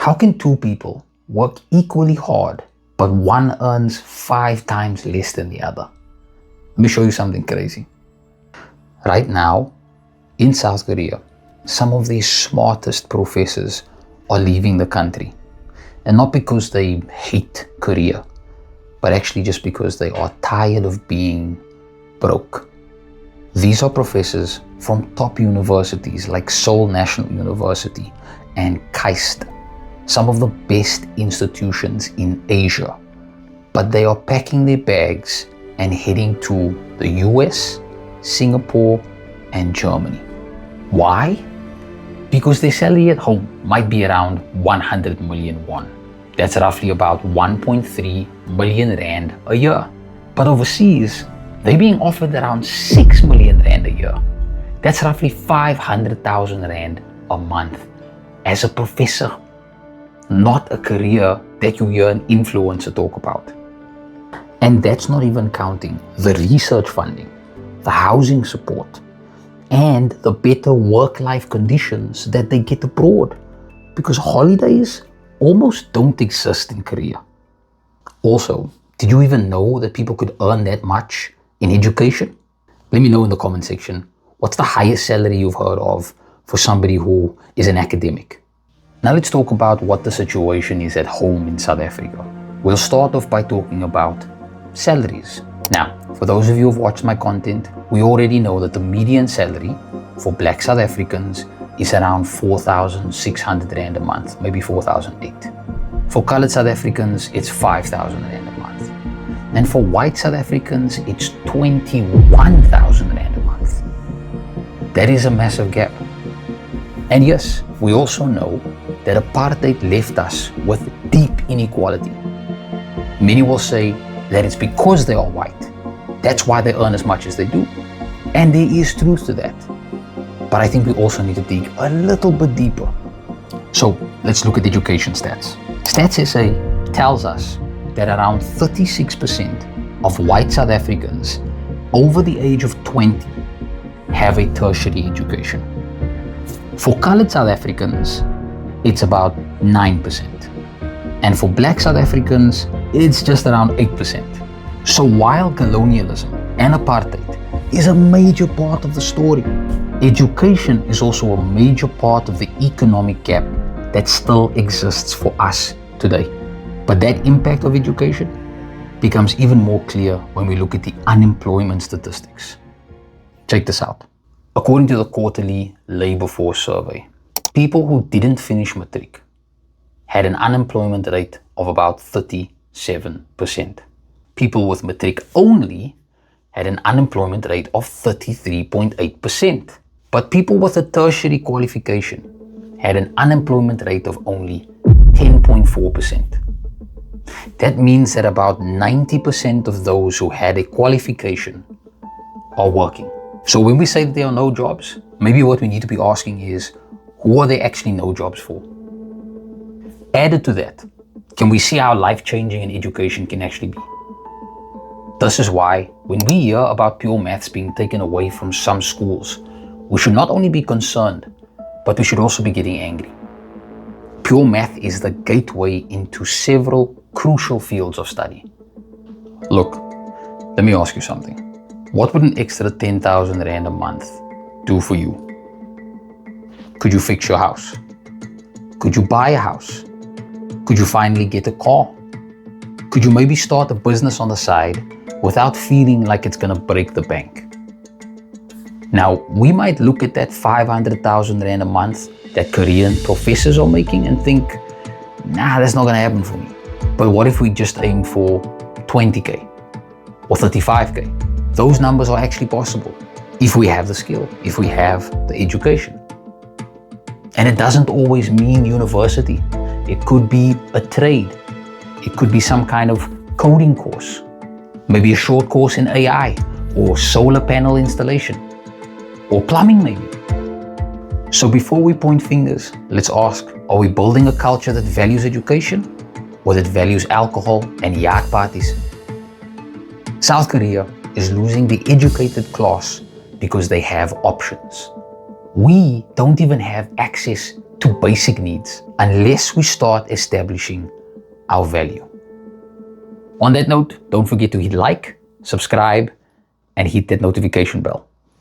How can two people work equally hard, but one earns 5 times less than the other? Let me show you something crazy. Right now, in South Korea, some of the smartest professors are leaving the country. And not because they hate Korea, but actually just because they are tired of being broke. These are professors from top universities like Seoul National University and KAIST, some of the best institutions in Asia. But they are packing their bags and heading to the US, Singapore, and Germany. Why? Because their salary at home might be around 100 million won. That's roughly about 1.3 million rand a year. But overseas, they're being offered around 6 million rand a year. That's roughly 500,000 rand a month as a professor. Not a career that you hear an influencer talk about. And that's not even counting the research funding, the housing support, and the better work-life conditions that they get abroad, because holidays almost don't exist in Korea. Also, did you even know that people could earn that much in education? Let me know in the comment section, what's the highest salary you've heard of for somebody who is an academic? Now let's talk about what the situation is at home in South Africa. We'll start off by talking about salaries. Now, for those of you who've watched my content, we already know that the median salary for Black South Africans is around 4,600 Rand a month, maybe 4,008. For colored South Africans, it's 5,000 Rand a month. And for white South Africans, it's 21,000 Rand a month. That is a massive gap. And yes, we also know that apartheid left us with deep inequality. Many will say that it's because they are white. That's why they earn as much as they do. And there is truth to that. But I think we also need to dig a little bit deeper. So let's look at education stats. Stats SA tells us that around 36% of white South Africans over the age of 20 have a tertiary education. For colored South Africans, it's about 9%. And for Black South Africans, it's just around 8%. So while colonialism and apartheid is a major part of the story, education is also a major part of the economic gap that still exists for us today. But that impact of education becomes even more clear when we look at the unemployment statistics. Check this out. According to the quarterly labor force survey, people who didn't finish matric had an unemployment rate of about 37%. People with matric only had an unemployment rate of 33.8%. But people with a tertiary qualification had an unemployment rate of only 10.4%. That means that about 90% of those who had a qualification are working. So when we say that there are no jobs, maybe what we need to be asking is, who are there actually no jobs for? Added to that, can we see how life-changing an education can actually be? This is why when we hear about pure maths being taken away from some schools, we should not only be concerned, but we should also be getting angry. Pure math is the gateway into several crucial fields of study. Look, let me ask you something. What would an extra 10,000 Rand a month do for you? Could you fix your house? Could you buy a house? Could you finally get a car? Could you maybe start a business on the side without feeling like it's gonna break the bank? Now, we might look at that 500,000 Rand a month that Korean professors are making and think, nah, that's not gonna happen for me. But what if we just aim for 20K or 35K? Those numbers are actually possible if we have the skill, if we have the education. And it doesn't always mean university. It could be a trade. It could be some kind of coding course, maybe a short course in AI or solar panel installation or plumbing maybe. So before we point fingers, let's ask, are we building a culture that values education or that values alcohol and yacht parties? South Korea is losing the educated class because they have options. We don't even have access to basic needs unless we start establishing our value. On that note, don't forget to hit like, subscribe, and hit that notification bell.